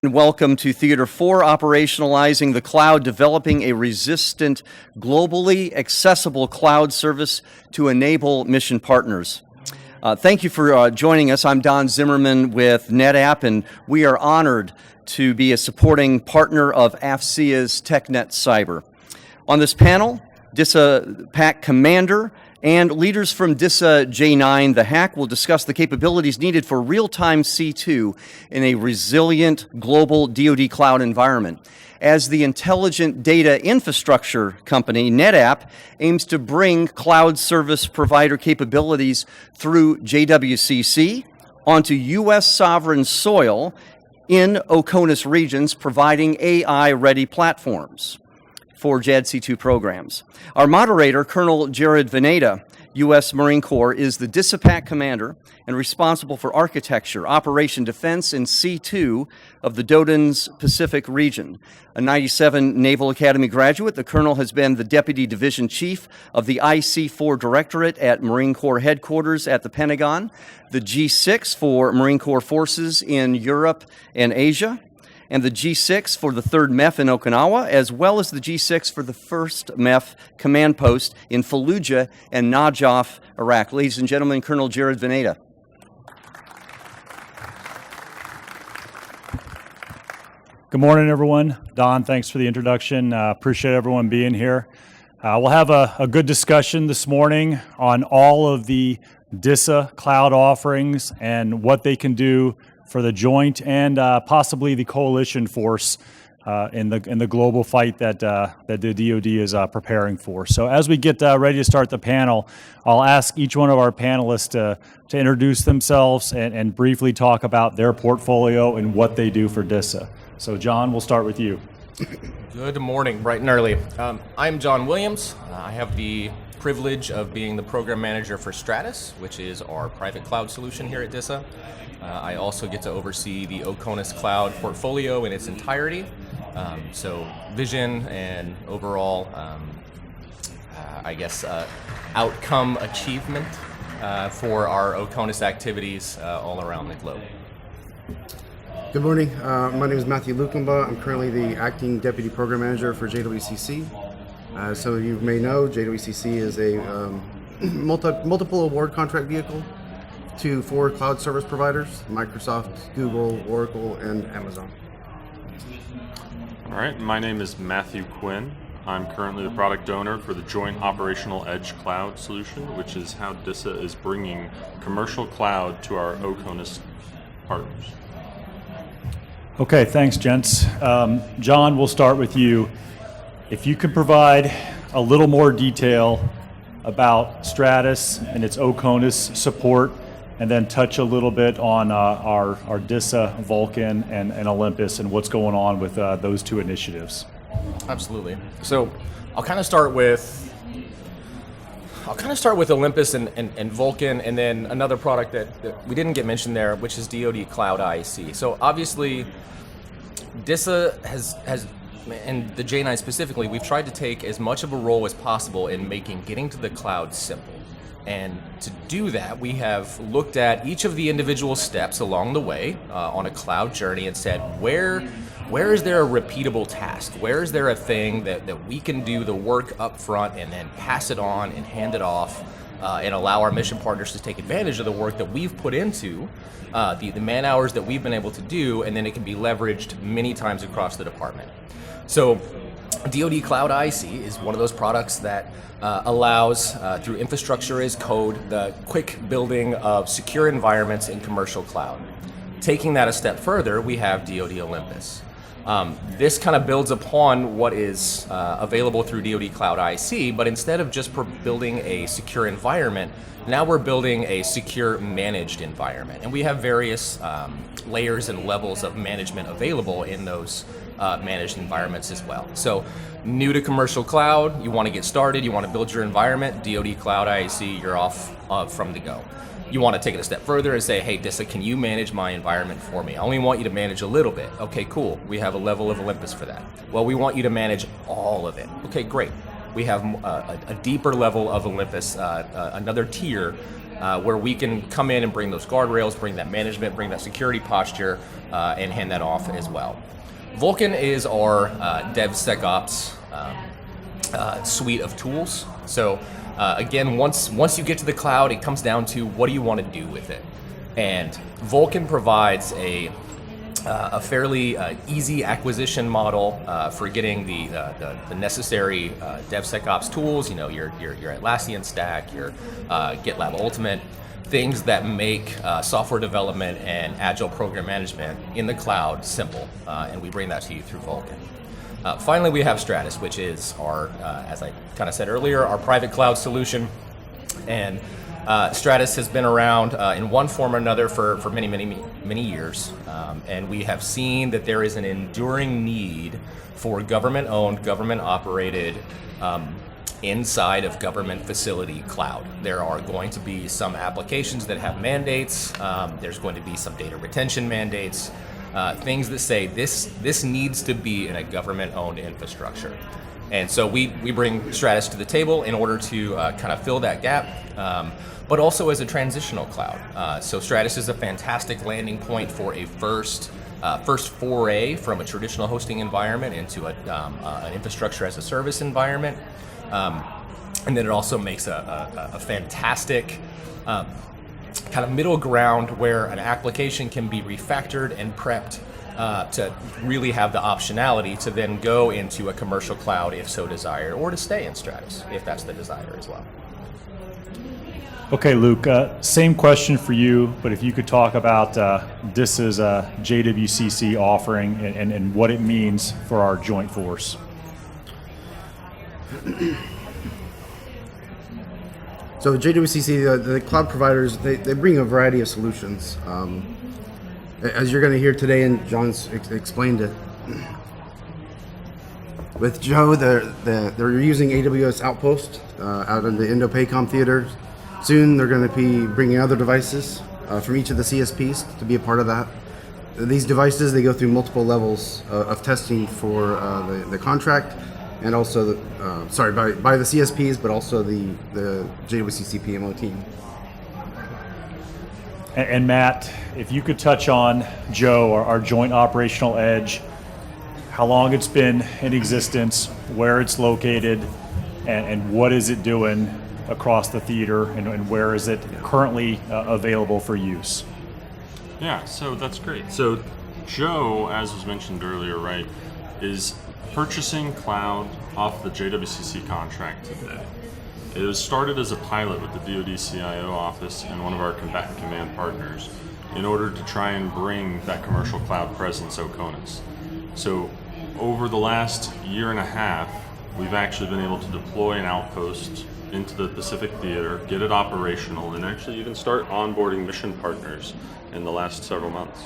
Welcome to Theater 4, Operationalizing the Cloud, developing a resistant, globally accessible cloud service to enable mission partners. Thank you for joining us. I'm Don Zimmerman with NetApp, and we are honored to be a supporting partner of AFCEA's TechNet Cyber. On this panel, DISA PAC Commander and leaders from DISA J9, the hack, will discuss the capabilities needed for real-time C2 in a resilient global DoD cloud environment. As the intelligent data infrastructure company, NetApp aims to bring cloud service provider capabilities through JWCC onto U.S. sovereign soil in OCONUS regions, providing AI-ready platforms for JADC2 programs. Our moderator, Colonel Jared Veneta, U.S. Marine Corps, is the DISA PAC commander and responsible for architecture, operation, defense, and C2 of the Doden's Pacific region. A 97 Naval Academy graduate, the colonel has been the deputy division chief of the IC-4 Directorate at Marine Corps headquarters at the Pentagon, the G6 for Marine Corps forces in Europe and Asia, and the G6 for the 3rd MEF in Okinawa, as well as the G6 for the 1st MEF command post in Fallujah and Najaf, Iraq. Ladies and gentlemen, Colonel Jared Veneta. Good morning, everyone. Don, thanks for the introduction. Appreciate everyone being here. We'll have a good discussion this morning on all of the DISA cloud offerings and what they can do for the joint and possibly the coalition force in the global fight that the DoD is preparing for. So as we get ready to start the panel, I'll ask each one of our panelists to introduce themselves and briefly talk about their portfolio and what they do for DISA. So John, we'll start with you. Good morning, bright and early. I'm John Williams. I have the privilege of being the program manager for Stratus, which is our private cloud solution here at DISA. I also get to oversee the OCONUS cloud portfolio in its entirety. So vision and overall, outcome achievement for our OCONUS activities all around the globe. Good morning. My name is Matthew Lukumba. I'm currently the acting deputy program manager for JWCC. So you may know, JWCC is a multiple award contract vehicle to 4 cloud service providers: Microsoft, Google, Oracle, and Amazon. All right, my name is Matthew Quinn. I'm currently the product owner for the Joint Operational Edge Cloud solution, which is how DISA is bringing commercial cloud to our OCONUS partners. Okay, thanks, gents. John, we'll start with you. If you could provide a little more detail about Stratus and its OCONUS support, and then touch a little bit on our DISA, Vulcan, and Olympus, and what's going on with those 2 initiatives. Absolutely. So I'll kind of start with Olympus and Vulcan, and then another product that we didn't get mentioned there, which is DoD Cloud IC. So obviously, DISA has, and the J9 specifically, we've tried to take as much of a role as possible in making getting to the cloud simple. And to do that, we have looked at each of the individual steps along the way on a cloud journey and said, where is there a repeatable task? Where is there a thing that we can do the work up front and then pass it on and hand it off and allow our mission partners to take advantage of the work that we've put into the man hours that we've been able to do, and then it can be leveraged many times across the department. So DoD Cloud IC is one of those products that allows, through infrastructure as code, the quick building of secure environments in commercial cloud. Taking that a step further, we have DoD Olympus. This kind of builds upon what is available through DoD Cloud IC, but instead of just building a secure environment, now we're building a secure managed environment. And we have various layers and levels of management available in those managed environments as well. So new to commercial cloud, you want to get started, you want to build your environment, DoD Cloud IC, you're off from the go. You want to take it a step further and say, hey, DISA, can you manage my environment for me? I only want you to manage a little bit. Okay, cool. We have a level of Olympus for that. Well, we want you to manage all of it. Okay, great. We have a deeper level of Olympus, another tier where we can come in and bring those guardrails, bring that management, bring that security posture, and hand that off as well. Vulkan is our DevSecOps suite of tools. So again, once you get to the cloud, it comes down to what do you want to do with it. And Vulkan provides a fairly easy acquisition model for getting the necessary DevSecOps tools. You know, your Atlassian stack, your GitLab Ultimate, things that make software development and agile program management in the cloud simple, and we bring that to you through Vulkan. Finally, we have Stratus, which is our, as I kind of said earlier, our private cloud solution. And Stratus has been around in one form or another for many years, and we have seen that there is an enduring need for government-owned, government-operated, inside of government facility cloud. There are going to be some applications that have mandates. There's going to be some data retention mandates, things that say this needs to be in a government-owned infrastructure. And so we bring Stratus to the table in order to kind of fill that gap, but also as a transitional cloud. So Stratus is a fantastic landing point for a first foray from a traditional hosting environment into an infrastructure as a service environment. And then it also makes a fantastic kind of middle ground where an application can be refactored and prepped to really have the optionality to then go into a commercial cloud if so desired, or to stay in Stratus if that's the desire as well. Okay, Luke, same question for you, but if you could talk about DISA's JWCC offering and what it means for our joint force. So JWCC, the cloud providers, they bring a variety of solutions. As you're going to hear today, and John's explained it, with Joe, they're using AWS Outpost out in the Indo-PACOM theater. Soon they're going to be bringing other devices from each of the CSPs to be a part of that. These devices, they go through multiple levels of testing for the contract, and also by the CSPs, but also the JWCC PMO team. And Matt, if you could touch on Joe, our joint operational edge, how long it's been in existence, where it's located, and what is it doing across the theater, and where is it currently available for use? Yeah, so that's great. So Joe, as was mentioned earlier, right, is purchasing cloud off the JWCC contract today. It was started as a pilot with the DoD CIO office and one of our combatant command partners in order to try and bring that commercial cloud presence OCONUS. So over the last year and a half, we've actually been able to deploy an outpost into the Pacific Theater, get it operational, and actually even start onboarding mission partners in the last several months.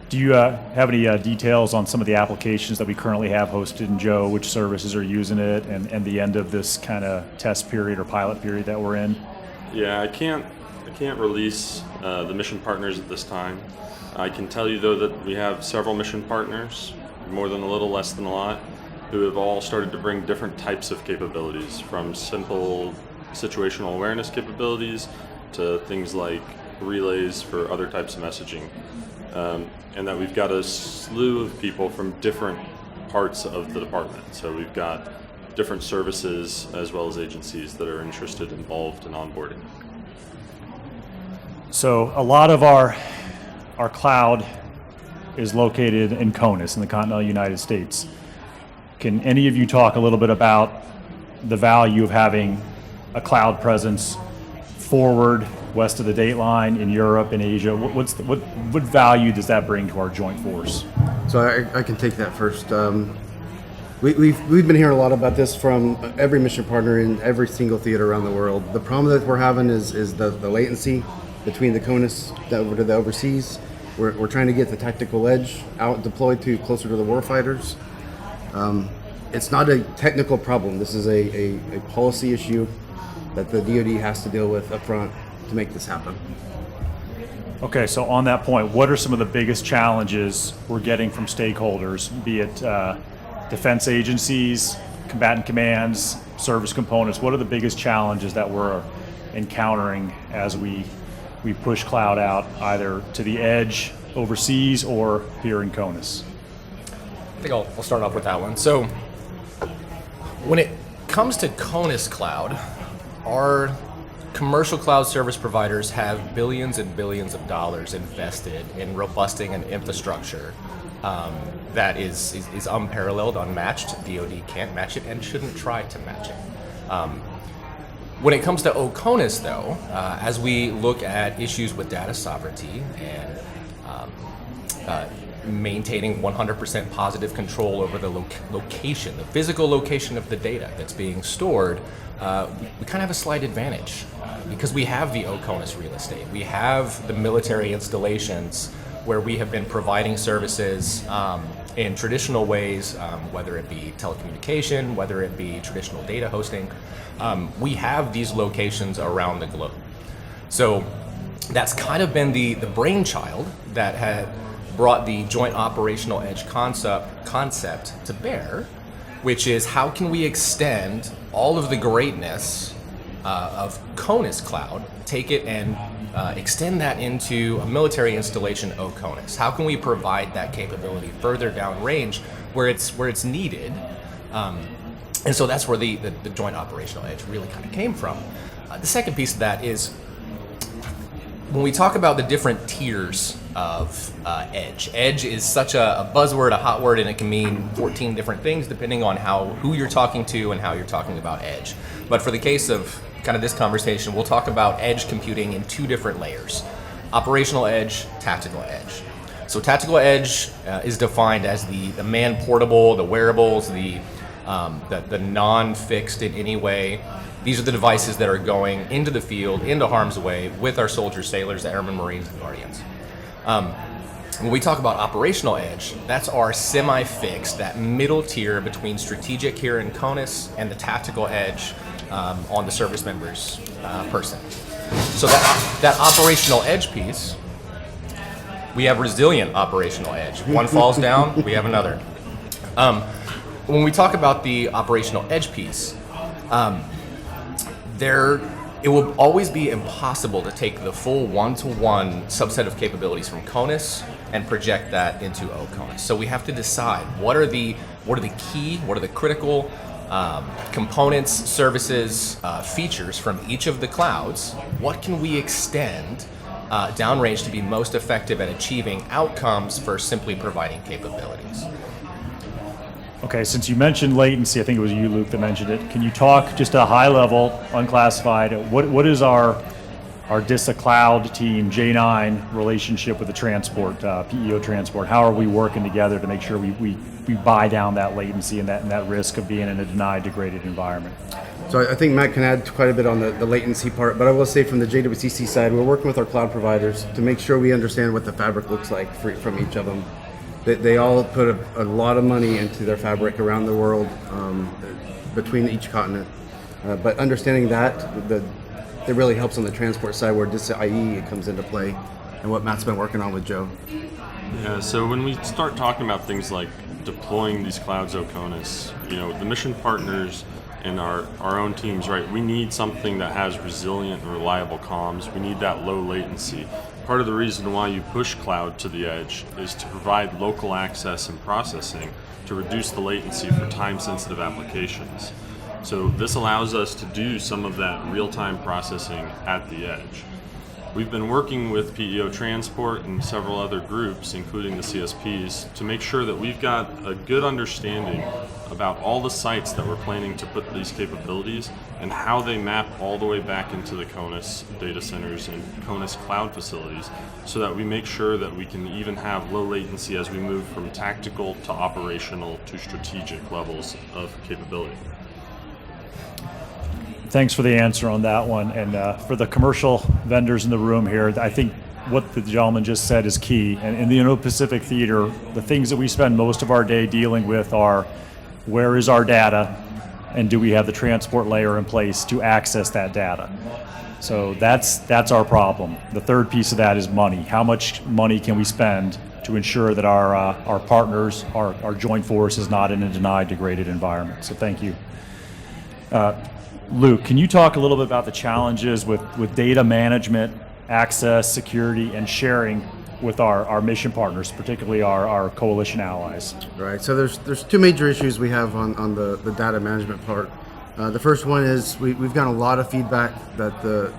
Do you have any details on some of the applications that we currently have hosted in Joe, which services are using it, and the end of this kind of test period or pilot period that we're in? Yeah, I can't release the mission partners at this time. I can tell you though that we have several mission partners, more than a little, less than a lot, who have all started to bring different types of capabilities, from simple situational awareness capabilities to things like relays for other types of messaging. And that we've got a slew of people from different parts of the department. So we've got different services as well as agencies that are interested, involved in onboarding. So a lot of our cloud is located in CONUS in the continental United States. Can any of you talk a little bit about the value of having a cloud presence forward, west of the date line, in Europe, in Asia? What value does that bring to our joint force? So I can take that first. We've been hearing a lot about this from every mission partner in every single theater around the world. The problem that we're having is the latency between the CONUS over to the overseas. We're trying to get the tactical edge out deployed to closer to the warfighters. It's not a technical problem. This is a policy issue that the DoD has to deal with up front to make this happen. Okay, so on that point, what are some of the biggest challenges we're getting from stakeholders, be it defense agencies, combatant commands, service components? What are the biggest challenges that we're encountering as we push cloud out either to the edge overseas or here in CONUS? I think I'll start off with that one. So when it comes to CONUS Cloud, our commercial cloud service providers have billions and billions of dollars invested in robusting an infrastructure that is unparalleled, unmatched. DoD can't match it and shouldn't try to match it. When it comes to OCONUS, though, as we look at issues with data sovereignty and maintaining 100% positive control over the location, the physical location of the data that's being stored, we kind of have a slight advantage because we have the OCONUS real estate. We have the military installations where we have been providing services in traditional ways, whether it be telecommunication, whether it be traditional data hosting. We have these locations around the globe. So that's kind of been the brainchild that had brought the joint operational edge concept to bear, which is how can we extend all of the greatness of CONUS Cloud, take it and extend that into a military installation OCONUS. How can we provide that capability further downrange where it's needed? And so that's where the joint operational edge really kind of came from. The second piece of that is when we talk about the different tiers of edge. Edge is such a buzzword, a hot word, and it can mean 14 different things depending on who you're talking to and how you're talking about edge. But for the case of kind of this conversation, we'll talk about edge computing in two different layers: operational edge, tactical edge. So tactical edge is defined as the man-portable, the wearables, the non-fixed in any way. These are the devices that are going into the field, into harm's way with our soldiers, sailors, airmen, Marines, and Guardians. When we talk about operational edge, that's our semi-fixed, that middle tier between strategic here in CONUS and the tactical edge on the service member's person. So that operational edge piece, we have resilient operational edge. One falls down, we have another. When we talk about the operational edge piece, it will always be impossible to take the full one-to-one subset of capabilities from CONUS and project that into OCONUS. So we have to decide what are the key, what are the critical components, services, features from each of the clouds. What can we extend downrange to be most effective at achieving outcomes for simply providing capabilities? Okay, since you mentioned latency, I think it was you, Luke, that mentioned it. Can you talk just at a high level, unclassified, what is our DISA cloud team, J9, relationship with the transport, PEO transport? How are we working together to make sure we buy down that latency and that risk of being in a denied, degraded environment? So I think Matt can add quite a bit on the latency part, but I will say from the JWCC side, we're working with our cloud providers to make sure we understand what the fabric looks like from each of them. They all put a lot of money into their fabric around the world, between each continent. But understanding that, it really helps on the transport side where DISA IE comes into play, and what Matt's been working on with Joe. Yeah, so when we start talking about things like deploying these clouds OCONUS, the mission partners and our own teams, right, we need something that has resilient and reliable comms. We need that low latency. Part of the reason why you push cloud to the edge is to provide local access and processing to reduce the latency for time-sensitive applications. So this allows us to do some of that real-time processing at the edge. We've been working with PEO Transport and several other groups, including the CSPs, to make sure that we've got a good understanding about all the sites that we're planning to put these capabilities and how they map all the way back into the CONUS data centers and CONUS cloud facilities, so that we make sure that we can even have low latency as we move from tactical to operational to strategic levels of capability. Thanks for the answer on that one. And for the commercial vendors in the room here, I think what the gentleman just said is key. And in the Indo-Pacific theater, the things that we spend most of our day dealing with are where is our data, and do we have the transport layer in place to access that data? So that's our problem. The third piece of that is money. How much money can we spend to ensure that our partners, our joint force is not in a denied, degraded environment? So thank you. Luke, can you talk a little bit about the challenges with data management, access, security, and sharing with our mission partners, particularly our coalition allies? Right. So there's two major issues we have on the data management part. The first one is we've gotten a lot of feedback that the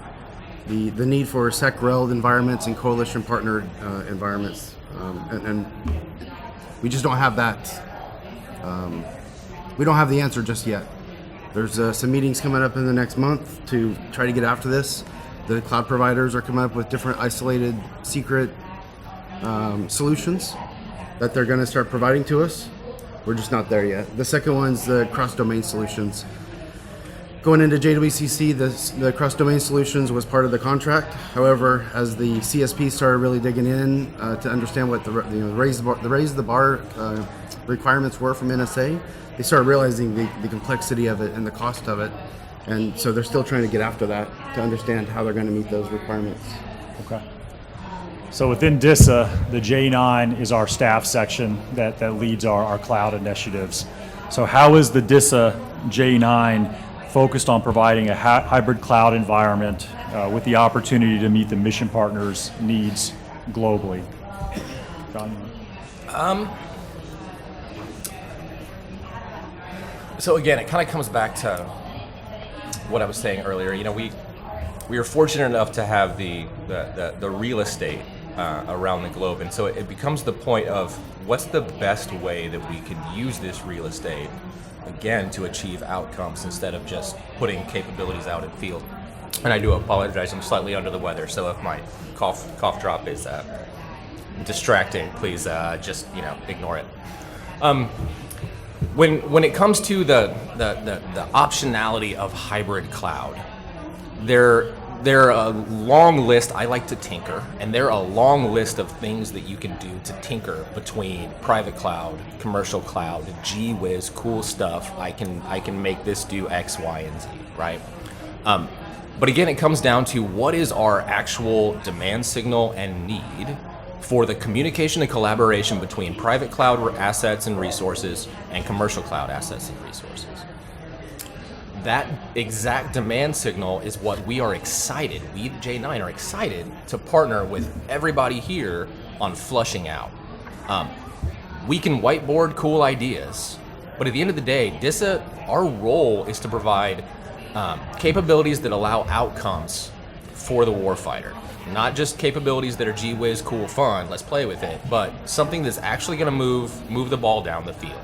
need for SecRel environments and coalition partner environments, and we just don't have that. We don't have the answer just yet. There's some meetings coming up in the next month to try to get after this. The cloud providers are coming up with different isolated, secret solutions that they're going to start providing to us. We're just not there yet. The second one's the cross-domain solutions. Going into JWCC, the cross-domain solutions was part of the contract. However, as the CSP started really digging in to understand what the raise the bar requirements were from NSA, they started realizing the complexity of it and the cost of it. And so they're still trying to get after that to understand how they're going to meet those requirements. Okay. So within DISA, the J9 is our staff section that leads our cloud initiatives. So how is the DISA J9 focused on providing a hybrid cloud environment with the opportunity to meet the mission partners' needs globally? John? So again, it kind of comes back to what I was saying earlier. We are fortunate enough to have the real estate around the globe, and so it becomes the point of what's the best way that we can use this real estate again to achieve outcomes instead of just putting capabilities out in field. And I do apologize, I'm slightly under the weather, so if my cough drop is distracting, please just ignore it. When it comes to the optionality of hybrid cloud, there are a long list. I like to tinker, and there are a long list of things that you can do to tinker between private cloud, commercial cloud, gee whiz, cool stuff. I can make this do X, Y, and Z, right? But again, it comes down to what is our actual demand signal and need for the communication and collaboration between private cloud assets and resources and commercial cloud assets and resources. That exact demand signal is what we are excited, we at J9 are excited to partner with everybody here on flushing out. We can whiteboard cool ideas, but at the end of the day, DISA, our role is to provide capabilities that allow outcomes for the warfighter. Not just capabilities that are gee whiz, cool, fun, let's play with it, but something that's actually going to move the ball down the field.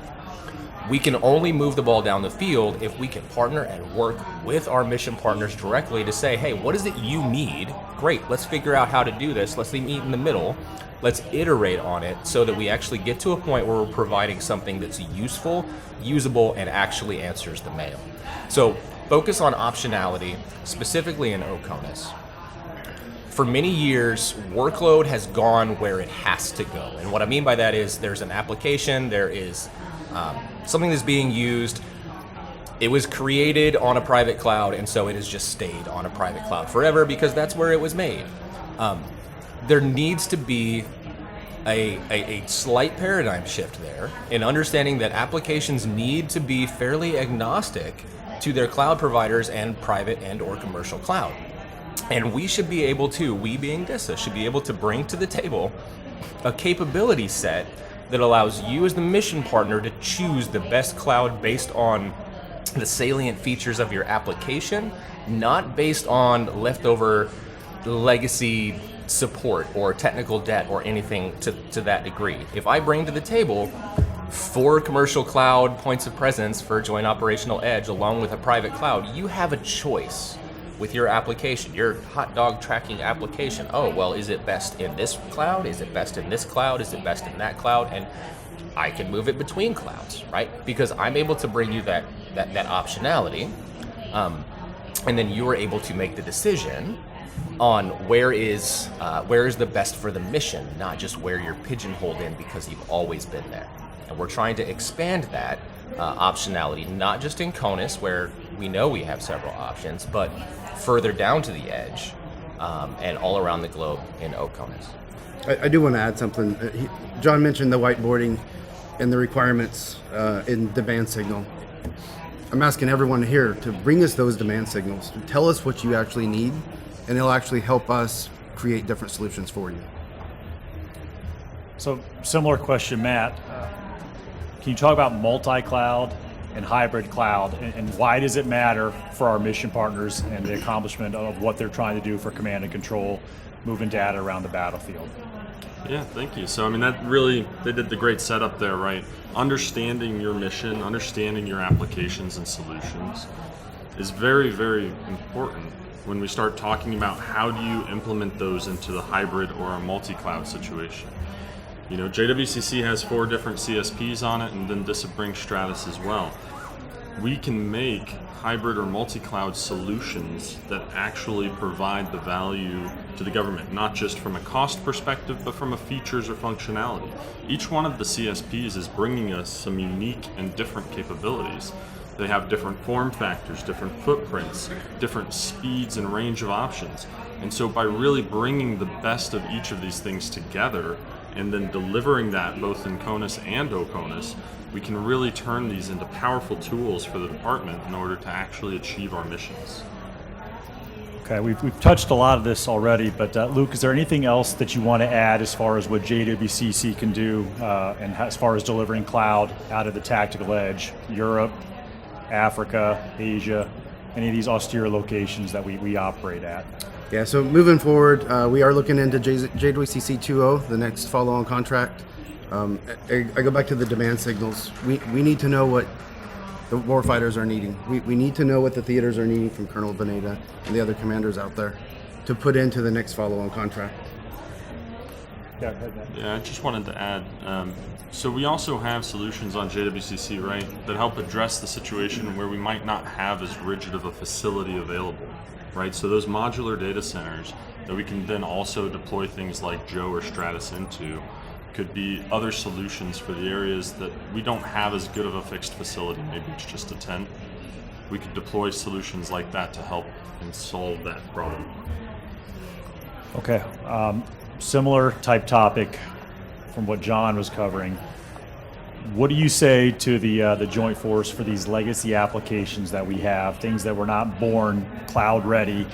We can only move the ball down the field if we can partner and work with our mission partners directly to say, hey, what is it you need? Great, let's figure out how to do this. Let's meet in the middle. Let's iterate on it so that we actually get to a point where we're providing something that's useful, usable, and actually answers the mail. So focus on optionality, specifically in OCONUS. For many years, workload has gone where it has to go. And what I mean by that is there's an application, there is something that's being used. It was created on a private cloud, and so it has just stayed on a private cloud forever because that's where it was made. There needs to be a slight paradigm shift there in understanding that applications need to be fairly agnostic to their cloud providers and private and or commercial cloud. And we should be able to, we being DISA, should be able to bring to the table a capability set that allows you as the mission partner to choose the best cloud based on the salient features of your application, not based on leftover legacy support or technical debt or anything to that degree. If I bring to the table 4 commercial cloud points of presence for Joint Operational Edge along with a private cloud, you have a choice with your application, your hot dog tracking application. Oh, well, is it best in this cloud? Is it best in this cloud? Is it best in that cloud? And I can move it between clouds, right? Because I'm able to bring you that optionality. And then you are able to make the decision on where is the best for the mission, not just where you're pigeonholed in because you've always been there. And we're trying to expand that optionality, not just in CONUS, where we know we have several options, but further down to the edge and all around the globe in OCONUS. I do want to add something. John mentioned the whiteboarding and the requirements in demand signal. I'm asking everyone here to bring us those demand signals, to tell us what you actually need, and it'll actually help us create different solutions for you. So similar question, Matt. Can you talk about multi-cloud and hybrid cloud, and why does it matter for our mission partners and the accomplishment of what they're trying to do for command and control, moving data around the battlefield? Yeah, thank you. So, I mean, they did the great setup there, right? Understanding your mission, understanding your applications and solutions is very, very important when we start talking about how do you implement those into the hybrid or a multi-cloud situation. You know, JWCC has 4 different CSPs on it, and then DISA brings Stratus as well. We can make hybrid or multi-cloud solutions that actually provide the value to the government, not just from a cost perspective, but from a features or functionality. Each one of the CSPs is bringing us some unique and different capabilities. They have different form factors, different footprints, different speeds and range of options. And so by really bringing the best of each of these things together and then delivering that both in CONUS and OCONUS, we can really turn these into powerful tools for the department in order to actually achieve our missions. Okay, we've touched a lot of this already, but Luke, is there anything else that you want to add as far as what JWCC can do and as far as delivering cloud out of the tactical edge, Europe, Africa, Asia, any of these austere locations that we operate at? Yeah, so moving forward, we are looking into JWCC 2.0, the next follow-on contract. I go back to the demand signals. We need to know what the warfighters are needing. We need to know what the theaters are needing from Colonel Veneta and the other commanders out there to put into the next follow-on contract. Yeah, I heard that. Yeah, I just wanted to add, so we also have solutions on JWCC, right, that help address the situation where we might not have as rigid of a facility available, right? So those modular data centers that we can then also deploy things like Joe or Stratus into could be other solutions for the areas that we don't have as good of a fixed facility. Maybe it's just a tent. We could deploy solutions like that to help and solve that problem. Okay, similar type topic from what John was covering. What do you say to the Joint Force for these legacy applications that we have, things that were not born cloud ready,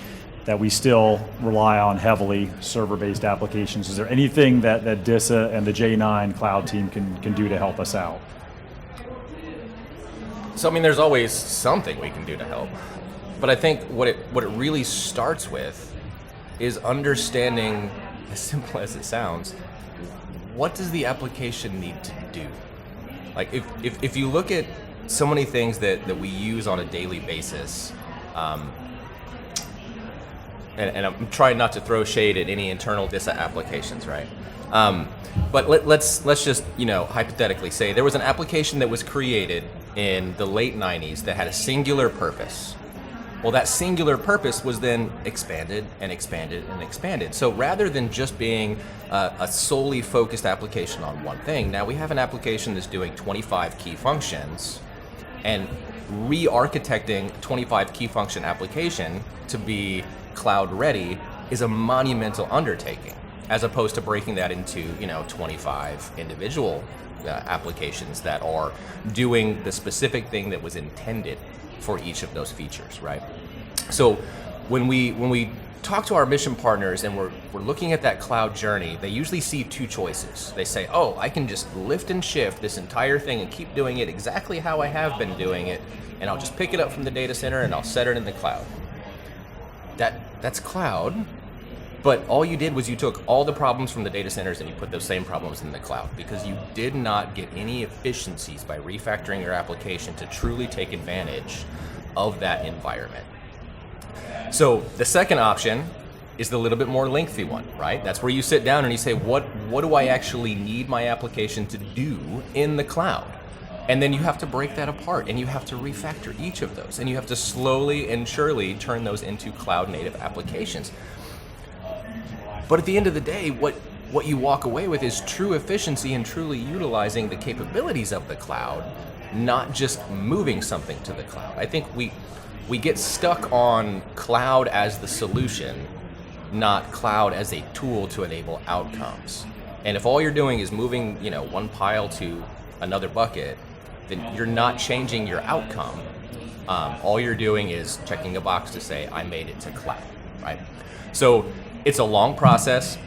that we still rely on heavily, server-based applications? Is there anything that DISA and the J9 cloud team can do to help us out? So, I mean, there's always something we can do to help. But I think what it really starts with is understanding, as simple as it sounds, what does the application need to do? Like, if you look at so many things that we use on a daily basis, and I'm trying not to throw shade at any internal DISA applications, right? But let's just, hypothetically say there was an application that was created in the late 90s that had a singular purpose. Well, that singular purpose was then expanded and expanded and expanded. So rather than just being a solely focused application on one thing, now we have an application that's doing 25 key functions, and re-architecting 25 key function application to be cloud ready is a monumental undertaking, as opposed to breaking that into 25 individual applications that are doing the specific thing that was intended for each of those features, right? So when we talk to our mission partners and we're looking at that cloud journey, they usually see 2 choices. They say, oh, I can just lift and shift this entire thing and keep doing it exactly how I have been doing it, and I'll just pick it up from the data center and I'll set it in the cloud. That's cloud, but all you did was you took all the problems from the data centers and you put those same problems in the cloud, because you did not get any efficiencies by refactoring your application to truly take advantage of that environment. So the second option is the little bit more lengthy one, right? That's where you sit down and you say, what do I actually need my application to do in the cloud? And then you have to break that apart and you have to refactor each of those, and you have to slowly and surely turn those into cloud native applications. But at the end of the day, what you walk away with is true efficiency and truly utilizing the capabilities of the cloud, not just moving something to the cloud. I think we get stuck on cloud as the solution, not cloud as a tool to enable outcomes. And if all you're doing is moving, one pile to another bucket, then you're not changing your outcome. All you're doing is checking a box to say, I made it to cloud, right? So it's a long process,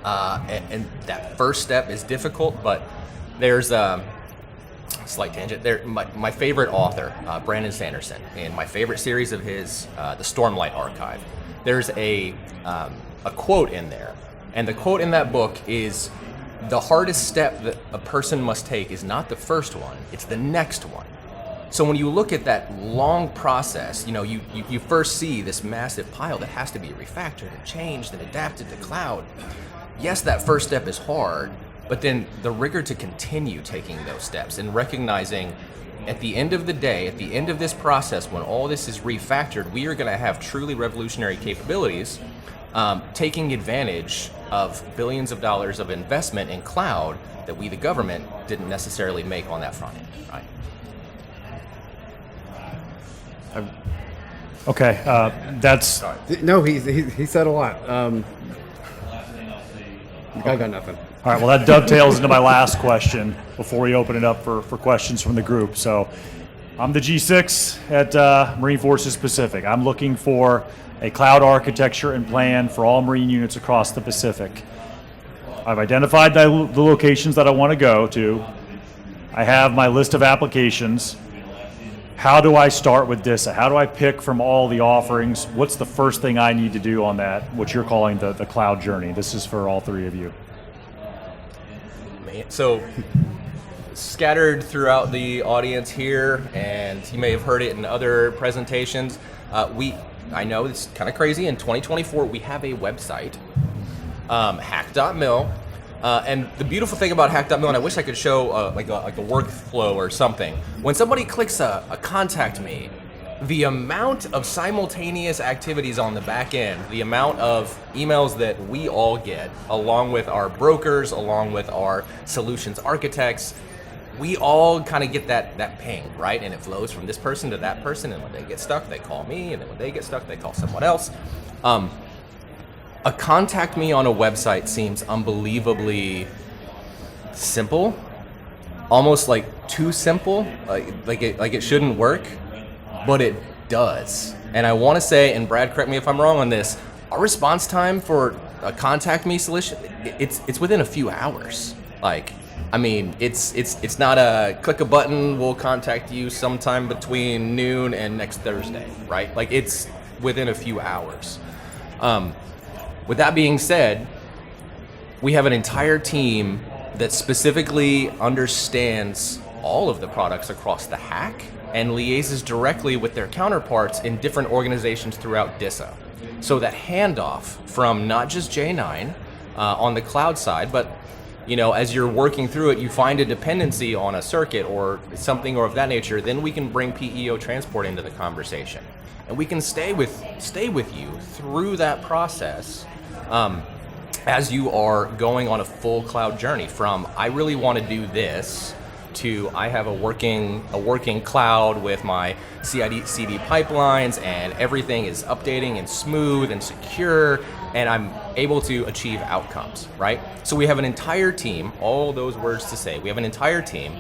and that first step is difficult, but there's a slight tangent. My favorite author, Brandon Sanderson, in my favorite series of his, the Stormlight Archive, there's a quote in there, and the quote in that book is, the hardest step that a person must take is not the first one, it's the next one. So when you look at that long process, you first see this massive pile that has to be refactored and changed and adapted to cloud. Yes, that first step is hard, but then the rigor to continue taking those steps and recognizing at the end of the day, at the end of this process, when all this is refactored, we are going to have truly revolutionary capabilities, taking advantage of billions of dollars of investment in cloud that we, the government, didn't necessarily make on that front end, right? Okay, that's No, he said a lot. I got nothing. all right. Well, that dovetails into my last question before we open it up for questions from the group. So, I'm the G6 at Marine Forces Pacific. I'm looking for a cloud architecture and plan for all Marine units across the Pacific. I've identified the locations that I want to go to. I have my list of applications. How do I start with DISA? How do I pick from all the offerings? What's the first thing I need to do on that, what you're calling the cloud journey? This is for all three of you. So, scattered throughout the audience here, and you may have heard it in other presentations, I know it's kind of crazy, in 2024 we have a website, hack.mil, and the beautiful thing about hack.mil, and I wish I could show like a workflow or something, when somebody clicks a contact me, the amount of simultaneous activities on the back end, the amount of emails that we all get, along with our brokers, along with our solutions architects, we all kind of get that ping, right? And it flows from this person to that person, and when they get stuck, they call me, and then when they get stuck, they call someone else. A contact me on a website seems unbelievably simple, almost like too simple, like it shouldn't work, but it does. And I want to say, and Brad, correct me if I'm wrong on this, our response time for a contact me solution, it's within a few hours. It's not a click a button, we'll contact you sometime between noon and next Thursday, right? Like, it's within a few hours. With that being said, we have an entire team that specifically understands all of the products across the hack and liaises directly with their counterparts in different organizations throughout DISA. So that handoff from not just J9 on the cloud side, but as you're working through it, you find a dependency on a circuit or something or of that nature, then we can bring PEO transport into the conversation. And we can stay with you through that process as you are going on a full cloud journey, from I really want to do this to I have a working cloud with my CI/CD pipelines and everything is updating and smooth and secure, and I'm able to achieve outcomes, right? So we have an entire team, all those words to say, we have an entire team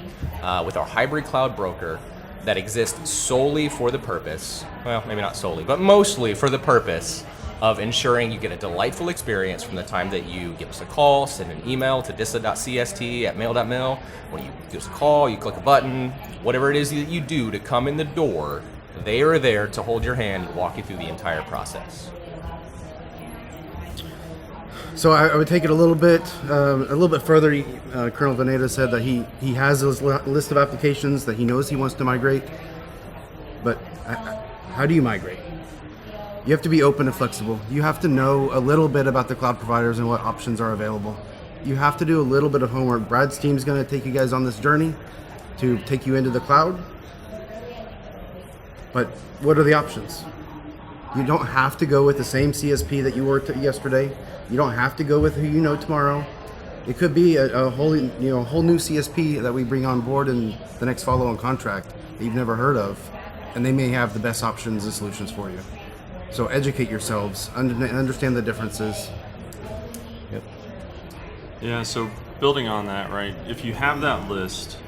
with our hybrid cloud broker that exists solely for the purpose, well, maybe not solely, but mostly for the purpose of ensuring you get a delightful experience from the time that you give us a call, send an email to disa.cst@mail.mil. When you give us a call, you click a button, whatever it is that you do to come in the door, they are there to hold your hand and walk you through the entire process. So I would take it a little bit further. Colonel Veneta said that he has his list of applications that he knows he wants to migrate, but how do you migrate? You have to be open and flexible. You have to know a little bit about the cloud providers and what options are available. You have to do a little bit of homework. Brad's team is going to take you guys on this journey to take you into the cloud. But what are the options? You don't have to go with the same CSP that you were yesterday. You don't have to go with who you know tomorrow. It could be a whole new CSP that we bring on board in the next follow-on contract that you've never heard of, and they may have the best options and solutions for you. So educate yourselves, understand the differences. Yep. Yeah, so building on that, right, if you have that list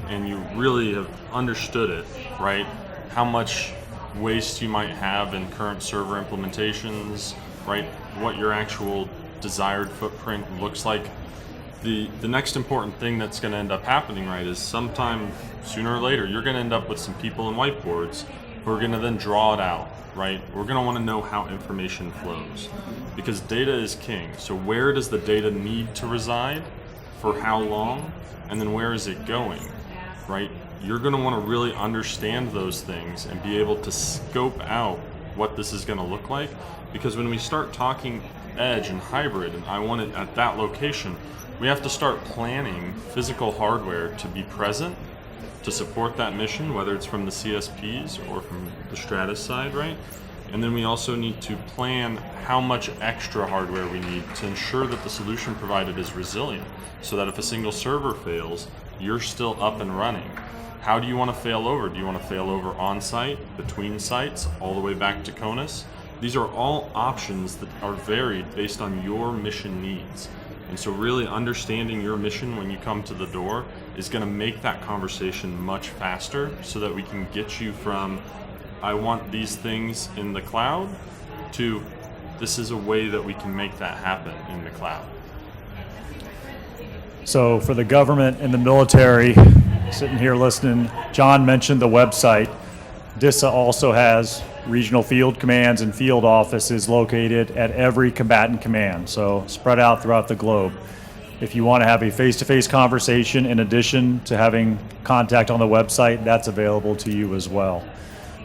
and you really have understood it, right, how much waste you might have in current server implementations, right? What your actual desired footprint looks like. The next important thing that's going to end up happening, right, is sometime sooner or later you're going to end up with some people in whiteboards who are going to then draw it out, right? We're going to want to know how information flows because data is king. So where does the data need to reside, for how long, and then where is it going, right? You're going to want to really understand those things and be able to scope out what this is going to look like, because when we start talking edge and hybrid and I want it at that location, we have to start planning physical hardware to be present to support that mission, whether it's from the CSPs or from the Stratus side, right? And then we also need to plan how much extra hardware we need to ensure that the solution provided is resilient, so that if a single server fails, you're still up and running. How do you want to fail over? Do you want to fail over on-site, between sites, all the way back to CONUS? These are all options that are varied based on your mission needs. And so really understanding your mission when you come to the door is going to make that conversation much faster so that we can get you from, I want these things in the cloud, to this is a way that we can make that happen in the cloud. So for the government and the military, sitting here listening, John mentioned the website. DISA also has regional field commands and field offices located at every combatant command, so spread out throughout the globe. If you want to have a face-to-face conversation in addition to having contact on the website, that's available to you as well.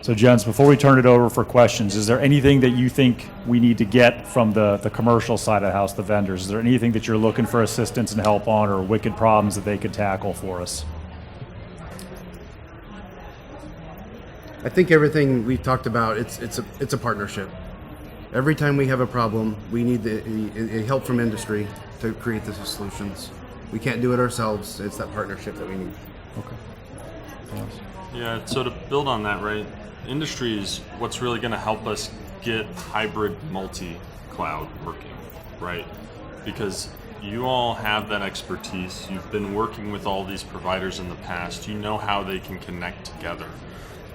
So gents, before we turn it over for questions, is there anything that you think we need to get from the commercial side of the house, the vendors? Is there anything that you're looking for assistance and help on, or wicked problems that they could tackle for us? I think everything we've talked about, it's a partnership. Every time we have a problem, we need the help from industry to create the solutions. We can't do it ourselves. It's that partnership that we need. Okay. Yes. Yeah, so to build on that, right, industry is what's really going to help us get hybrid multi-cloud working, right? Because you all have that expertise. You've been working with all these providers in the past. You know how they can connect together.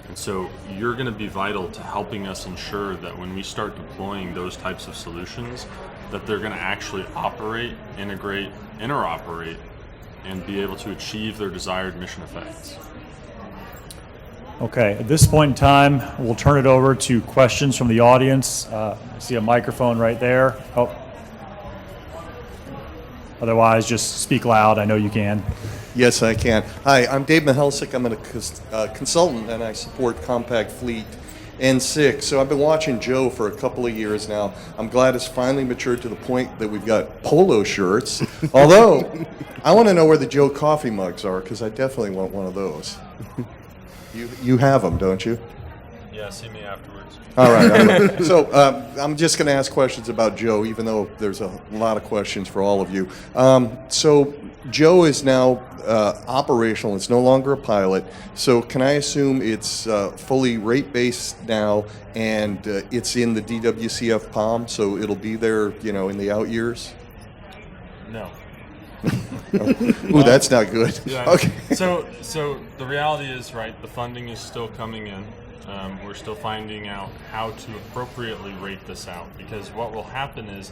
And so you're going to be vital to helping us ensure that when we start deploying those types of solutions, that they're going to actually operate, integrate, interoperate, and be able to achieve their desired mission effects. Okay, at this point in time, we'll turn it over to questions from the audience. I see a microphone right there. Oh. Otherwise, just speak loud. I know you can. Yes, I can. Hi, I'm Dave Mihalsik. I'm a consultant, and I support Compact Fleet N6. So I've been watching Joe for a couple of years now. I'm glad it's finally matured to the point that we've got polo shirts. Although, I want to know where the Joe coffee mugs are, because I definitely want one of those. You have them, don't you? Yeah, see me afterwards. All right. So I'm just going to ask questions about Joe, even though there's a lot of questions for all of you. So Joe is now operational. It's no longer a pilot. So can I assume it's fully rate-based now, and it's in the DWCF POM, so it'll be there, in the out years? No. Ooh, that's not good. Yeah. Okay. So the reality is, right, the funding is still coming in. We're still finding out how to appropriately rate this out, because what will happen is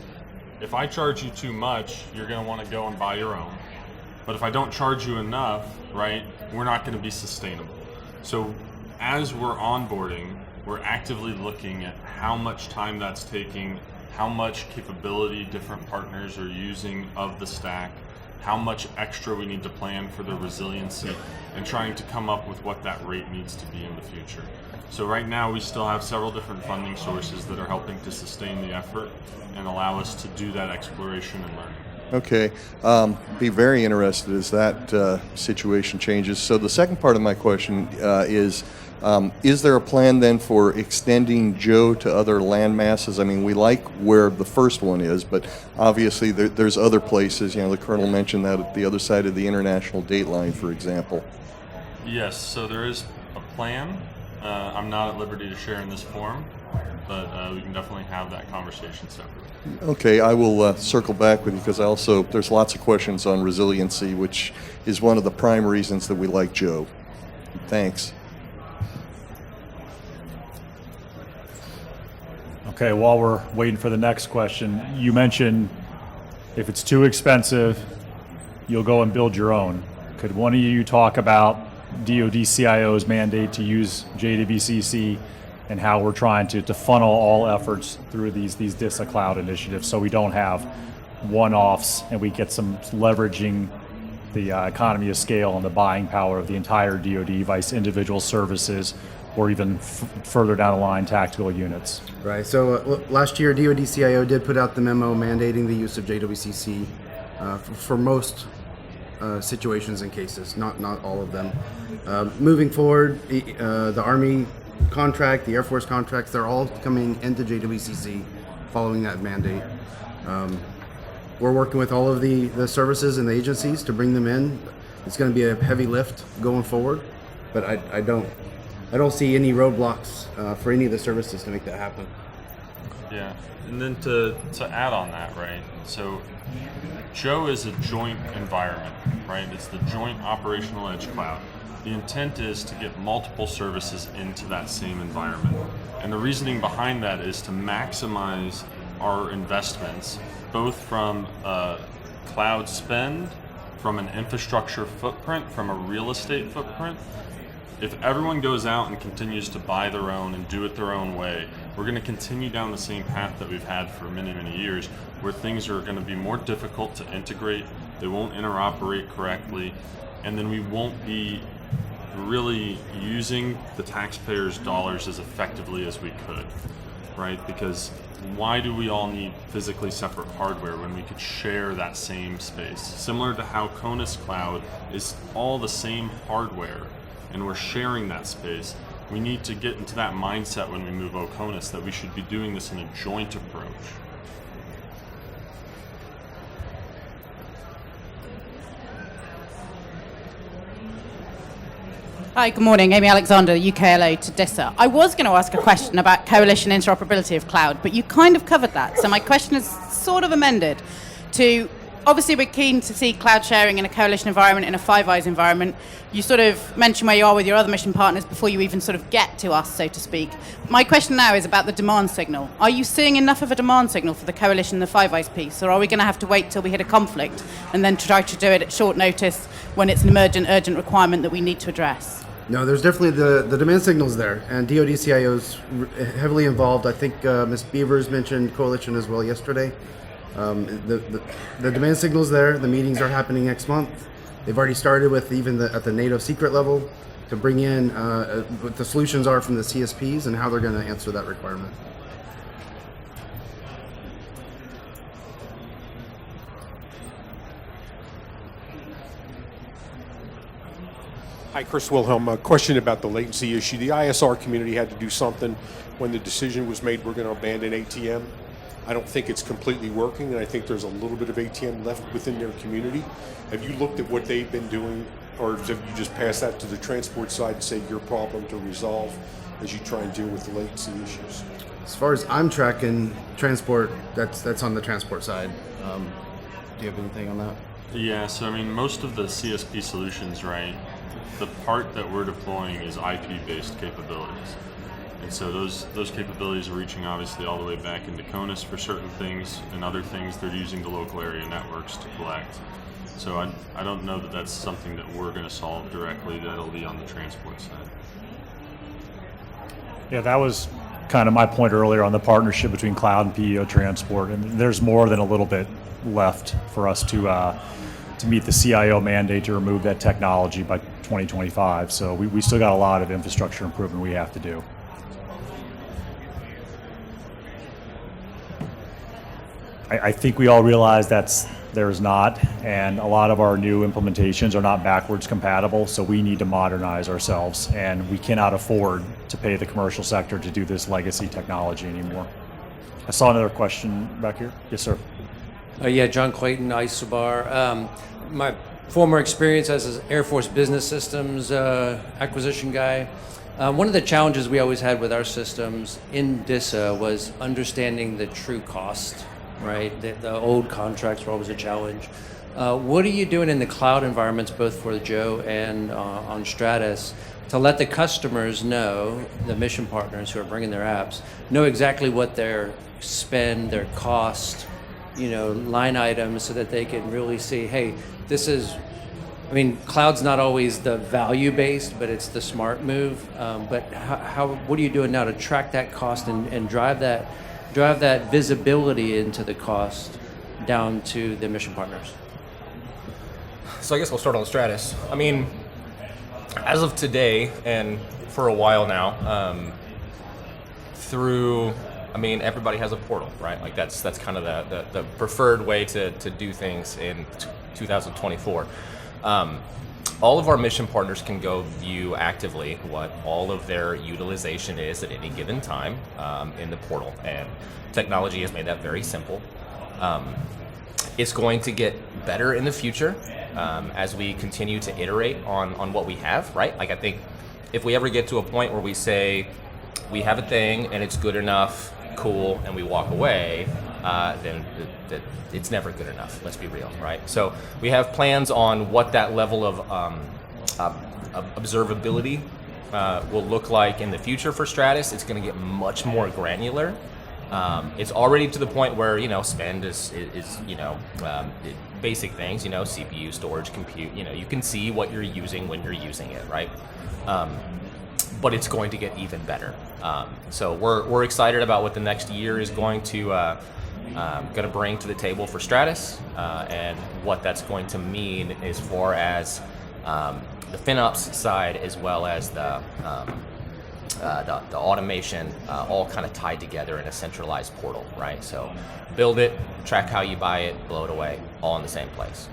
if I charge you too much, you're going to want to go and buy your own. But if I don't charge you enough, right, we're not going to be sustainable. So as we're onboarding, we're actively looking at how much time that's taking, how much capability different partners are using of the stack, how much extra we need to plan for the resiliency, and trying to come up with what that rate needs to be in the future. So right now we still have several different funding sources that are helping to sustain the effort and allow us to do that exploration and learning. Okay. Be very interested as that situation changes. So the second part of my question is there a plan then for extending Joe to other land masses? I mean, we like where the first one is, but obviously there's other places. The Colonel mentioned that at the other side of the international date line, for example. Yes, so there is a plan. I'm not at liberty to share in this forum, but we can definitely have that conversation separately. Okay, I will circle back with you, because there's lots of questions on resiliency, which is one of the prime reasons that we like Joe. Thanks. Okay, while we're waiting for the next question, you mentioned if it's too expensive, you'll go and build your own. Could one of you talk about DoD CIO's mandate to use JWCC and how we're trying to funnel all efforts through these DISA cloud initiatives so we don't have one-offs and we get some leveraging the economy of scale and the buying power of the entire DoD, vice individual services, or even further down the line, tactical units. Right. So last year, DoD CIO did put out the memo mandating the use of JWCC for most situations and cases, not all of them. Moving forward, the Army contract, the Air Force contracts, they're all coming into JWCC following that mandate. We're working with all of the services and the agencies to bring them in. It's going to be a heavy lift going forward, but I don't see any roadblocks for any of the services to make that happen. Yeah, and then to add on that, right? So Joe is a joint environment, right? It's the joint operational edge cloud. The intent is to get multiple services into that same environment. And the reasoning behind that is to maximize our investments, both from a cloud spend, from an infrastructure footprint, from a real estate footprint. If everyone goes out and continues to buy their own and do it their own way, we're going to continue down the same path that we've had for many, many years, where things are going to be more difficult to integrate, they won't interoperate correctly, and then we won't be really using the taxpayers' dollars as effectively as we could, right? Because why do we all need physically separate hardware when we could share that same space? Similar to how Conus Cloud is all the same hardware, and we're sharing that space. We need to get into that mindset when we move Oconus that we should be doing this in a joint approach. Hi, good morning. Amy Alexander, UKLA to DISA. I was going to ask a question about coalition interoperability of cloud, but you kind of covered that. So my question is sort of amended to, obviously we're keen to see cloud sharing in a coalition environment, in a Five Eyes environment. You sort of mentioned where you are with your other mission partners before you even sort of get to us, so to speak. My question now is about the demand signal. Are you seeing enough of a demand signal for the coalition and the Five Eyes piece, or are we going to have to wait till we hit a conflict and then try to do it at short notice when it's an emergent, urgent requirement that we need to address? No, there's definitely the demand signals there, and DoD CIO's heavily involved. I think Ms. Beavers mentioned coalition as well yesterday. The demand signal's there. The meetings are happening next month. They've already started with even at the NATO secret level to bring in what the solutions are from the CSPs and how they're going to answer that requirement. Hi, Chris Wilhelm. A question about the latency issue. The ISR community had to do something when the decision was made we're going to abandon ATM. I don't think it's completely working, and I think there's a little bit of ATM left within their community. Have you looked at what they've been doing, or have you just passed that to the transport side and say your problem to resolve as you try and deal with the latency issues? As far as I'm tracking transport, that's on the transport side. Do you have anything on that? Yeah, so I mean, most of the CSP solutions, right, the part that we're deploying is IP-based capabilities. And so those capabilities are reaching obviously all the way back into CONUS for certain things, and other things they're using the local area networks to collect. So I don't know that that's something that we're going to solve directly. That'll be on the transport side. Yeah, that was kind of my point earlier on the partnership between cloud and PEO transport, and there's more than a little bit left for us to meet the CIO mandate to remove that technology by 2025. So we still got a lot of infrastructure improvement we have to do. I think we all realize there's not, and a lot of our new implementations are not backwards compatible, so we need to modernize ourselves, and we cannot afford to pay the commercial sector to do this legacy technology anymore. I saw another question back here. Yes, sir. Yeah, John Clayton, Isobar. My former experience as an Air Force Business Systems acquisition guy, one of the challenges we always had with our systems in DISA was understanding the true cost, right? The old contracts were always a challenge. What are you doing in the cloud environments, both for Joe and on Stratus, to let the customers know, the mission partners who are bringing their apps, know exactly what their spend, their cost, line items, so that they can really see, hey, this is, cloud's not always the value-based, but it's the smart move. But what are you doing now to track that cost and drive that visibility into the cost down to the mission partners? So I guess we'll start on Stratus. As of today, and for a while now, everybody has a portal, right? Like that's kind of the preferred way to do things in 2024. All of our mission partners can go view actively what all of their utilization is at any given time in the portal, and technology has made that very simple. It's going to get better in the future as we continue to iterate on what we have, right? Like I think if we ever get to a point where we say we have a thing and it's good enough, cool, and we walk away, then it's never good enough, let's be real, right? So we have plans on what that level of observability will look like in the future for Stratus. It's going to get much more granular. It's already to the point where spend is basic things, CPU, storage, compute. You can see what you're using when you're using it, right? But it's going to get even better. So we're excited about what the next year is going to bring to the table for Stratus, and what that's going to mean as far as the FinOps side, as well as the automation, all kind of tied together in a centralized portal, right? So build it, track how you buy it, blow it away, all in the same place.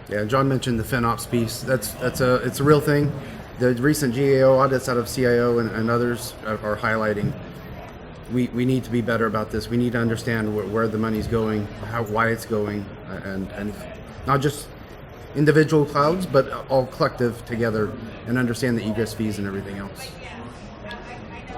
Yeah, John mentioned the FinOps piece. It's a real thing. The recent GAO audits out of CIO and others are highlighting we need to be better about this. We need to understand where the money's going, why it's going, and not just individual clouds, but all collective together, and understand the egress fees and everything else.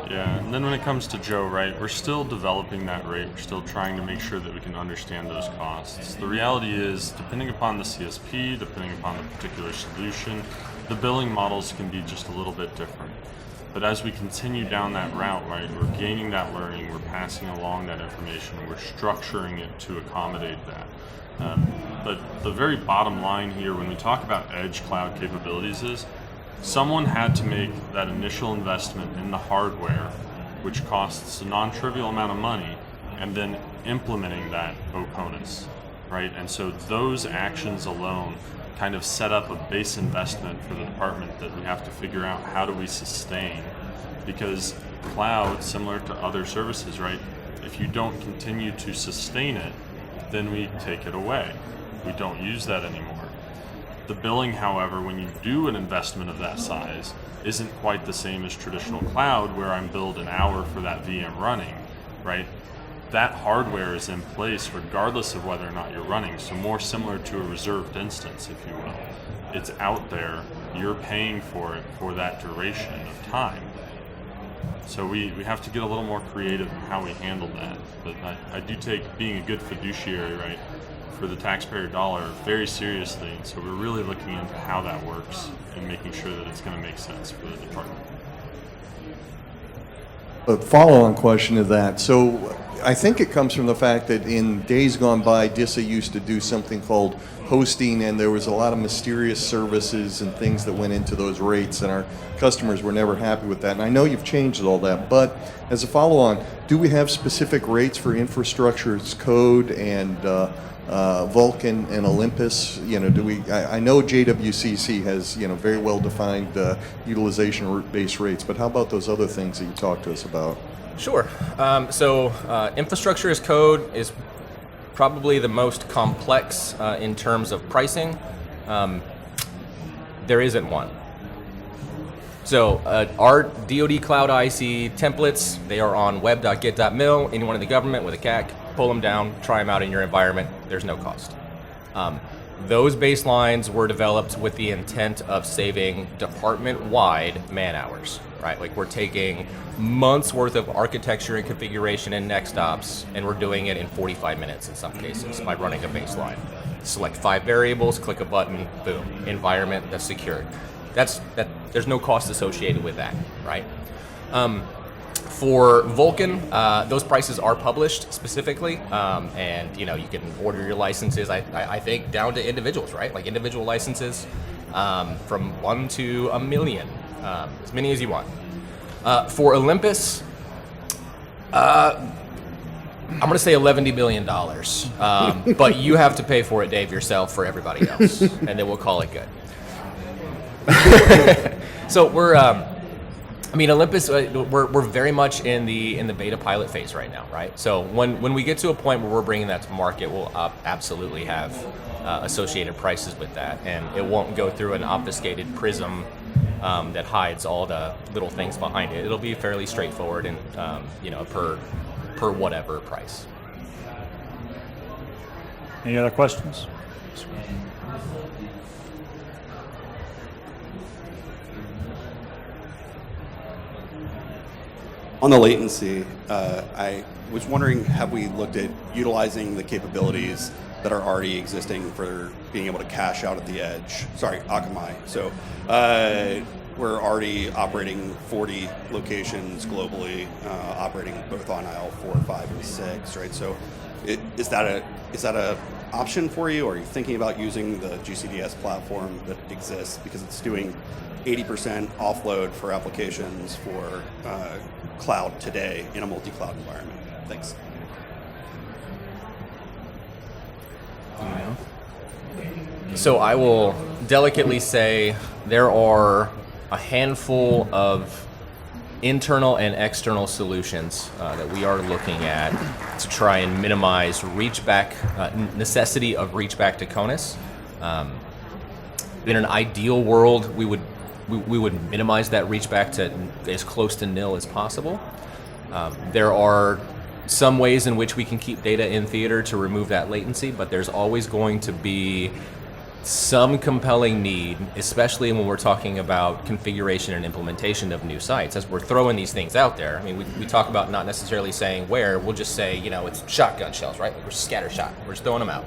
Yeah, and then when it comes to Joe, right, we're still developing that rate. We're still trying to make sure that we can understand those costs. The reality is, depending upon the CSP, depending upon the particular solution, the billing models can be just a little bit different. But as we continue down that route, right, we're gaining that learning, we're passing along that information, we're structuring it to accommodate that. But the very bottom line here, when we talk about edge cloud capabilities, is someone had to make that initial investment in the hardware, which costs a non-trivial amount of money, and then implementing that OCONUS, right? And so those actions alone kind of set up a base investment for the department that we have to figure out how do we sustain. Because cloud, similar to other services, right, if you don't continue to sustain it, then we take it away. We don't use that anymore. The billing, however, when you do an investment of that size, isn't quite the same as traditional cloud, where I'm billed an hour for that VM running, right? That hardware is in place regardless of whether or not you're running, so more similar to a reserved instance, if you will. It's out there, you're paying for it for that duration of time. So we have to get a little more creative in how we handle that. But I do take being a good fiduciary, right, for the taxpayer dollar very seriously, and so we're really looking into how that works and making sure that it's going to make sense for the department. A follow-on question to that. So I think it comes from the fact that in days gone by, DISA used to do something called hosting, and there was a lot of mysterious services and things that went into those rates, and our customers were never happy with that. And I know you've changed all that, but as a follow-on, do we have specific rates for infrastructure as code and Vulcan and Olympus? Do we? I know JWCC has very well defined utilization-based rates, but how about those other things that you talked to us about? Sure. So infrastructure as code is probably the most complex in terms of pricing. There isn't one. So our DoD Cloud IC templates, they are on web.get.mil. Anyone in the government with a CAC, pull them down, try them out in your environment. There's no cost. Those baselines were developed with the intent of saving department-wide man hours, right? Like we're taking months worth of architecture and configuration in next ops, and we're doing it in 45 minutes in some cases by running a baseline. select 5 variables, click a button, boom, environment that's secured. There's no cost associated with that, right? For Vulkan, those prices are published specifically, and you can order your licenses. I think down to individuals, right? Like individual licenses, from 1 to 1 million, as many as you want. For Olympus, I'm going to say $11 billion, but you have to pay for it, Dave, yourself for everybody else, and then we'll call it good. So we're. Olympus, we're very much in the beta pilot phase right now, right? So when we get to a point where we're bringing that to market, we'll absolutely have associated prices with that, and it won't go through an obfuscated prism that hides all the little things behind it. It'll be fairly straightforward and per whatever price. Any other questions? On the latency, I was wondering, have we looked at utilizing the capabilities that are already existing for being able to cache out at the edge? Sorry, Akamai. So we're already operating 40 locations globally, operating both on aisle 4, 5, and 6, right? So is that a option for you? Or are you thinking about using the GCDS platform that exists, because it's doing 80% offload for applications for cloud today in a multi-cloud environment? Thanks. So I will delicately say there are a handful of internal and external solutions that we are looking at to try and minimize necessity of reach back to CONUS. In an ideal world, we would minimize that reach back to as close to nil as possible. There are some ways in which we can keep data in theater to remove that latency, but there's always going to be some compelling need, especially when we're talking about configuration and implementation of new sites. As we're throwing these things out there, I mean, we talk about not necessarily saying where, we'll just say, it's shotgun shells, right? We're scattershot, we're just throwing them out.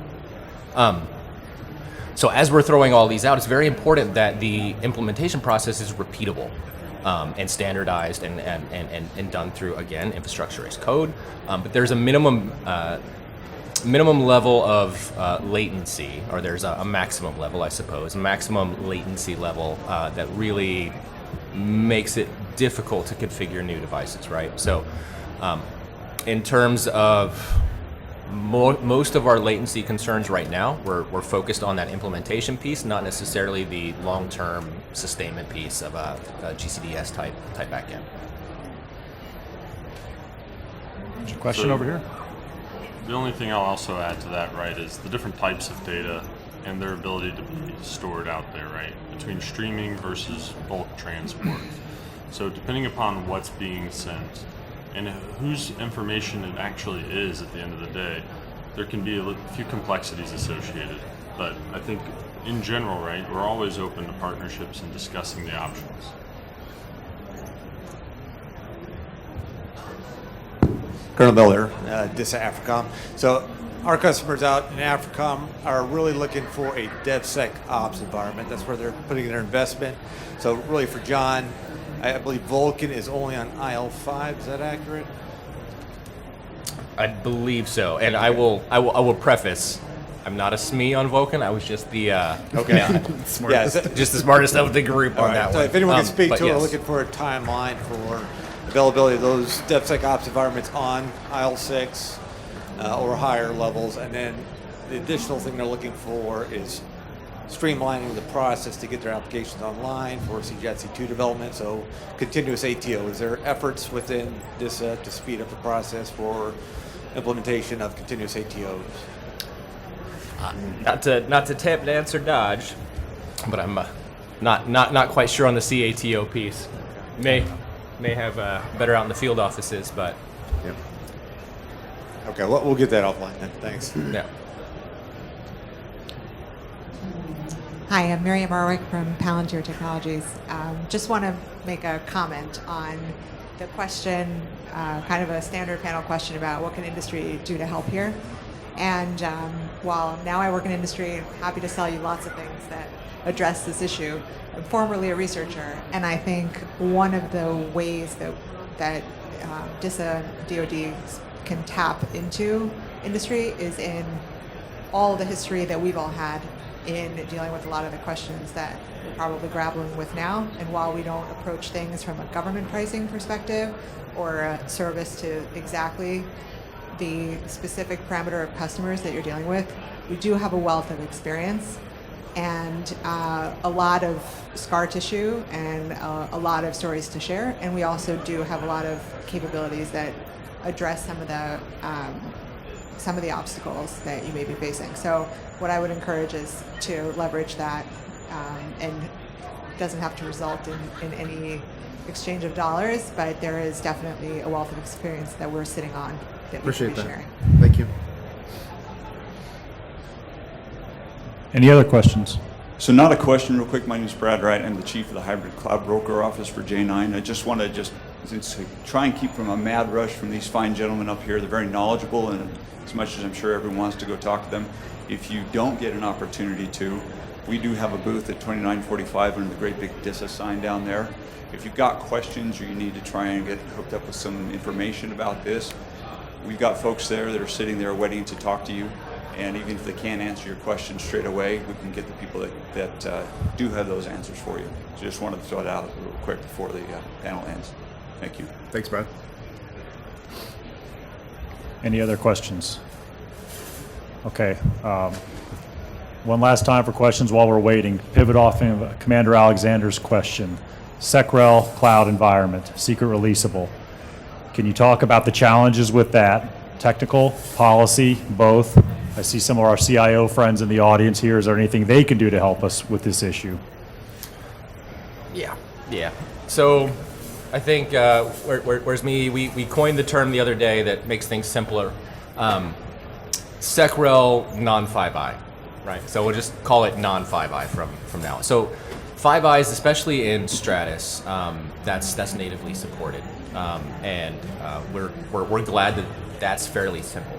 So as we're throwing all these out, it's very important that the implementation process is repeatable and standardized and done through, again, infrastructure as code. But there's a minimum level of latency, or there's a maximum level, I suppose, a maximum latency level that really makes it difficult to configure new devices, right? So in terms of most of our latency concerns right now, we're focused on that implementation piece, not necessarily the long-term sustainment piece of a GCDS type backend. There's a question over here. The only thing I'll also add to that, right, is the different types of data and their ability to be stored out there, right, between streaming versus bulk transport. So depending upon what's being sent and whose information it actually is at the end of the day, there can be a few complexities associated. But I think in general, right, we're always open to partnerships and discussing the options. Colonel Miller, DISA AFRICOM. So our customers out in AFRICOM are really looking for a DevSecOps environment. That's where they're putting their investment. So really for John, I believe Vulkan is only on aisle 5. Is that accurate? I believe so. And I will preface, I'm not a SME on Vulkan. I was just the just the smartest of the group on that so one. if anyone can speak to it, yes. we're looking for a timeline for availability of those DevSecOps environments on aisle 6 or higher levels. And then the additional thing they're looking for is streamlining the process to get their applications online for CJAT C2 development. So continuous ATO, is there efforts within DISA to speed up the process for implementation of continuous ATOs? Not to tap dance or dodge, but I'm not quite sure on the CATO piece. May have better out in the field offices, but yeah. Okay, well, we'll get that offline then. Thanks. Yeah. Hi, I'm Miriam Arwick from Palantir Technologies. Just want to make a comment on the question, kind of a standard panel question about what can industry do to help here. And while now I work in industry, I'm happy to sell you lots of things that address this issue. I'm formerly a researcher, and I think one of the ways that DISA and DoD can tap into industry is in all the history that we've all had in dealing with a lot of the questions that we're probably grappling with now. And while we don't approach things from a government pricing perspective or a service to exactly the specific parameter of customers that you're dealing with, we do have a wealth of experience and a lot of scar tissue and a lot of stories to share. And we also do have a lot of capabilities that address some of the obstacles that you may be facing. So what I would encourage is to leverage that, and it doesn't have to result in any exchange of dollars, but there is definitely a wealth of experience that we're sitting on that we should be sharing. Thank you. Any other questions? So not a question, real quick. My name is Brad Wright. I'm the chief of the Hybrid Cloud Broker Office for J9. I just want to try and keep from a mad rush from these fine gentlemen up here. They're very knowledgeable, and as much as I'm sure everyone wants to go talk to them, if you don't get an opportunity to, we do have a booth at 2945 under the great big DISA sign down there. If you've got questions or you need to try and get hooked up with some information about this, we've got folks there that are sitting there waiting to talk to you. And even if they can't answer your question straight away, we can get the people that do have those answers for you. So just wanted to throw it out real quick before the panel ends. Thank you. Thanks, Brad. Any other questions? Okay. One last time for questions while we're waiting. Pivot off of Commander Alexander's question. SecRel cloud environment, secret releasable. Can you talk about the challenges with that? Technical, policy, both? I see some of our CIO friends in the audience here. Is there anything they can do to help us with this issue? Yeah. So I think where's me, we coined the term the other day that makes things simpler. SecRel non-5i, right? So we'll just call it non-5i from now on. So 5i's, especially in Stratus, that's natively supported, and we're glad that that's fairly simple.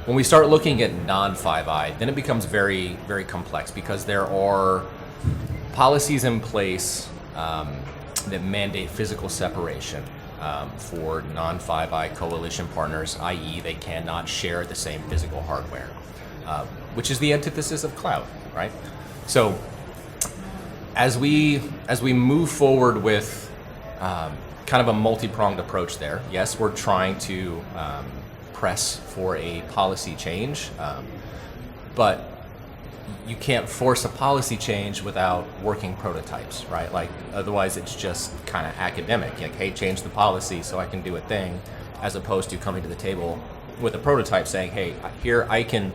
When we start looking at non-5i, then it becomes very, very complex because there are policies in place that mandate physical separation for non-5i coalition partners, i.e. they cannot share the same physical hardware, which is the antithesis of cloud, right? So as we move forward with kind of a multi-pronged approach there, yes, we're trying to press for a policy change, but you can't force a policy change without working prototypes, right? Like otherwise it's just kind of academic, like, hey, change the policy so I can do a thing, as opposed to coming to the table with a prototype saying, hey, here I can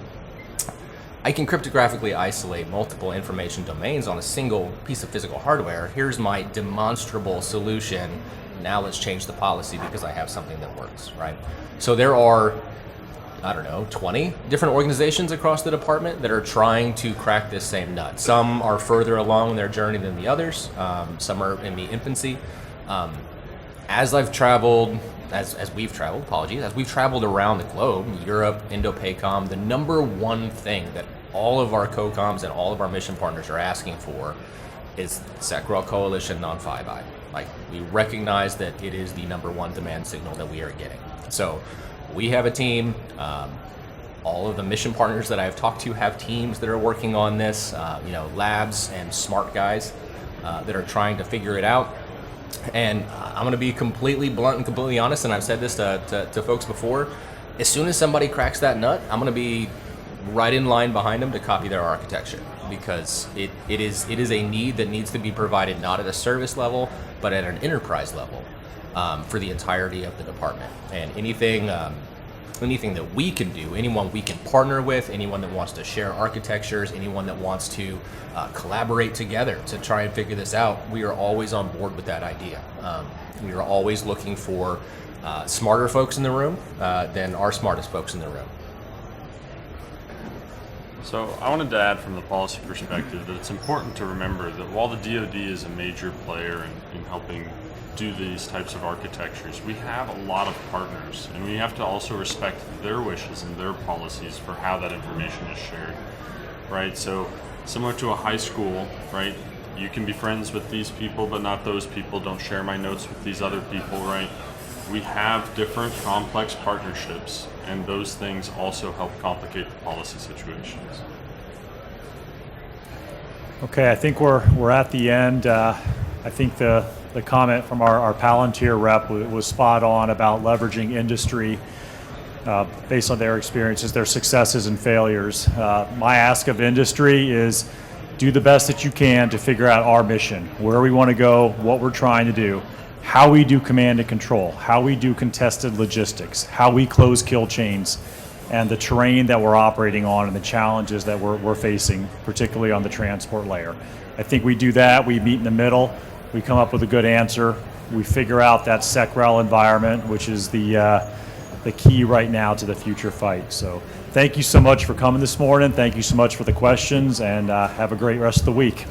cryptographically isolate multiple information domains on a single piece of physical hardware. Here's my demonstrable solution. Now let's change the policy because I have something that works, right? So there are, I don't know, 20 different organizations across the department that are trying to crack this same nut. Some are further along in their journey than the others. Some are in the infancy. As we've traveled around the globe, Europe, Indo-PACOM, the number one thing that all of our COCOMs and all of our mission partners are asking for is SecRel Coalition non-5i. Like, we recognize that it is the number one demand signal that we are getting. So we have a team. All of the mission partners that I've talked to have teams that are working on this, labs and smart guys that are trying to figure it out. And I'm going to be completely blunt and completely honest, and I've said this to folks before. As soon as somebody cracks that nut, I'm going to be right in line behind them to copy their architecture, because it is a need that needs to be provided not at a service level, but at an enterprise level for the entirety of the department. And anything that we can do, anyone we can partner with, anyone that wants to share architectures, anyone that wants to collaborate together to try and figure this out, we are always on board with that idea. We are always looking for smarter folks in the room than our smartest folks in the room. So I wanted to add from the policy perspective that it's important to remember that while the DoD is a major player in helping do these types of architectures, we have a lot of partners, and we have to also respect their wishes and their policies for how that information is shared, right? So similar to a high school, right? You can be friends with these people, but not those people. Don't share my notes with these other people, right? We have different complex partnerships, and those things also help complicate the policy situations. Okay, I think we're at the end. I think the comment from our Palantir rep was spot on about leveraging industry based on their experiences, their successes and failures. My ask of industry is do the best that you can to figure out our mission, where we want to go, what we're trying to do, how we do command and control, how we do contested logistics, how we close kill chains, and the terrain that we're operating on and the challenges that we're facing, particularly on the transport layer. I think we do that, we meet in the middle, we come up with a good answer, we figure out that SecRel environment, which is the key right now to the future fight. So thank you so much for coming this morning, thank you so much for the questions, and have a great rest of the week.